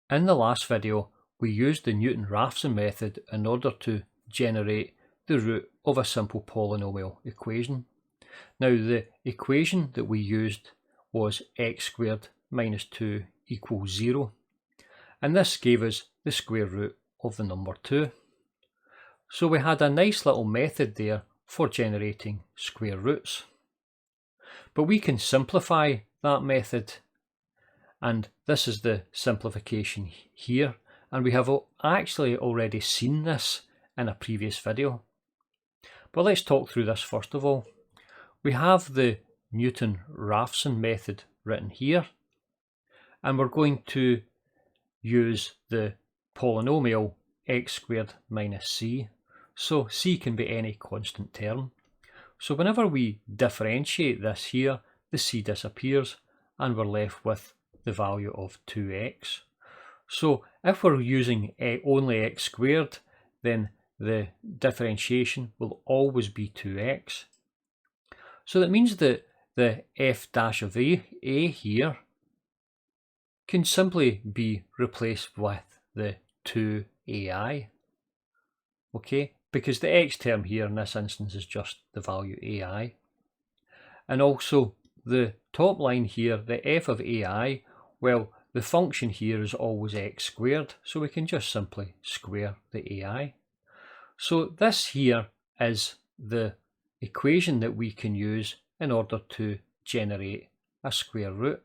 In the last video, we used the Newton-Raphson method in order to generate the root of a simple polynomial equation. Now the equation that we used was x squared minus 2 equals 0, and this gave us the square root of the number 2. So we had a nice little method there for generating square roots. But we can simplify that method, and this is the simplification here, and we have actually already seen this in a previous video. But let's talk through this first of all. We have the Newton-Raphson method written here, and we're going to use the polynomial x squared minus c. So c can be any constant term. So whenever we differentiate this here, the c disappears and we're left with the value of 2x. So if we're using only x squared, then the differentiation will always be 2x. So that means that the f dash of a here can simply be replaced with the 2ai. Okay, because the x term here in this instance is just the value ai. And also the top line here, the f of ai, well, the function here is always x squared, so we can just simply square the ai. So this here is the equation that we can use in order to generate a square root.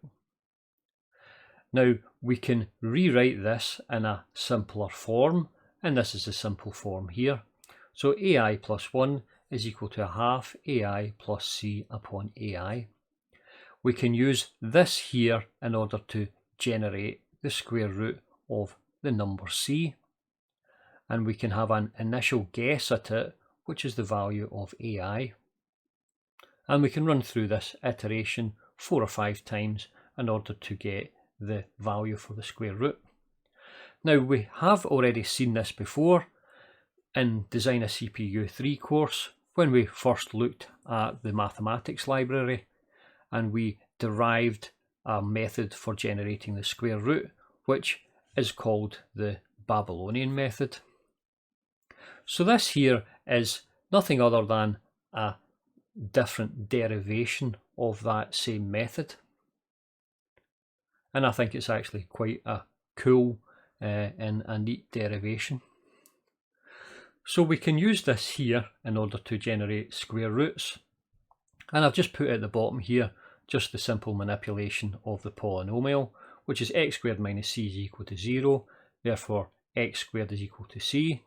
Now we can rewrite this in a simpler form, and this is the simple form here. So ai plus 1 is equal to a half ai plus c upon ai. We can use this here in order to generate the square root of the number c, and we can have an initial guess at it, which is the value of ai. And we can run through this iteration 4 or 5 times in order to get the value for the square root. Now we have already seen this before in Design a CPU 3 course when we first looked at the mathematics library and we derived a method for generating the square root, which is called the Babylonian method. So this here is nothing other than a different derivation of that same method. And I think it's actually quite a cool and a neat derivation. So we can use this here in order to generate square roots. And I've just put at the bottom here just the simple manipulation of the polynomial, which is x squared minus c is equal to 0. Therefore x squared is equal to c.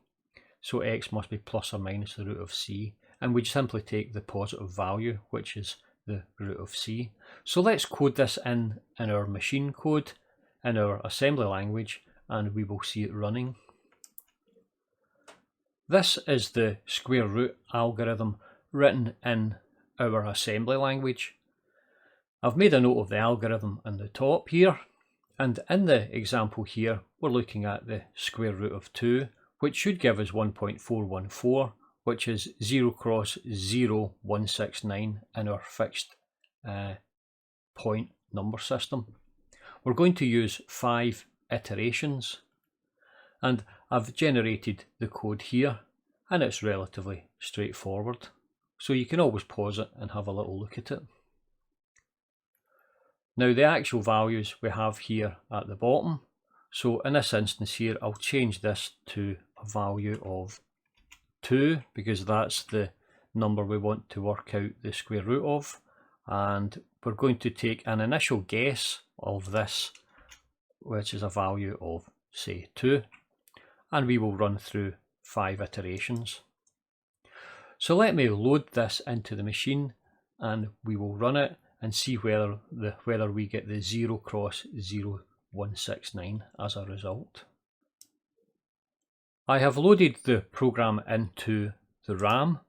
So x must be plus or minus the root of c. And we simply take the positive value, which is the root of c. So let's code this in our machine code, in our assembly language, and we will see it running. This is the square root algorithm written in our assembly language. I've made a note of the algorithm on the top here, and in the example here we're looking at the square root of 2, which should give us 1.414, which is 0 cross 0 169 in our fixed point number system. We're going to use 5 iterations, and I've generated the code here, and it's relatively straightforward. So you can always pause it and have a little look at it. Now the actual values we have here at the bottom. So in this instance here, I'll change this to a value of 2 because that's the number we want to work out the square root of, and we're going to take an initial guess of this, which is a value of say 2, and we will run through 5 iterations. So let me load this into the machine and we will run it and see whether we get the 0 cross 0 169 as a result. I have loaded the program into the RAM,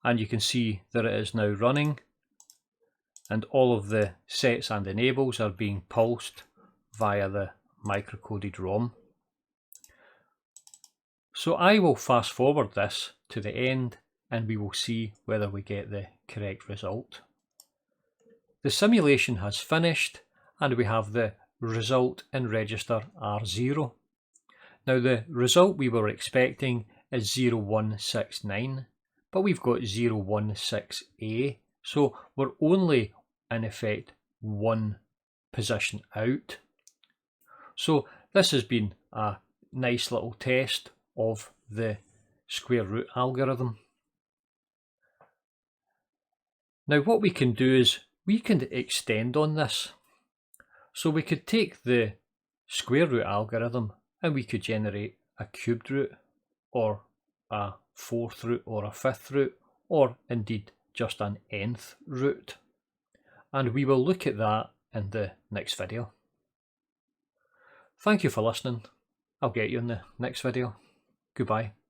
and you can see that it is now running, and all of the sets and enables are being pulsed via the microcoded ROM. So I will fast forward this to the end and we will see whether we get the correct result. The simulation has finished and we have the result in register R0. Now the result we were expecting is 0169, but we've got 016A, so we're only in effect one position out. So this has been a nice little test of the square root algorithm. Now what we can do is we can extend on this. So we could take the square root algorithm and we could generate a cubed root, or a fourth root, or a fifth root, or indeed just an nth root. And we will look at that in the next video. Thank you for listening. I'll get you in the next video. Goodbye.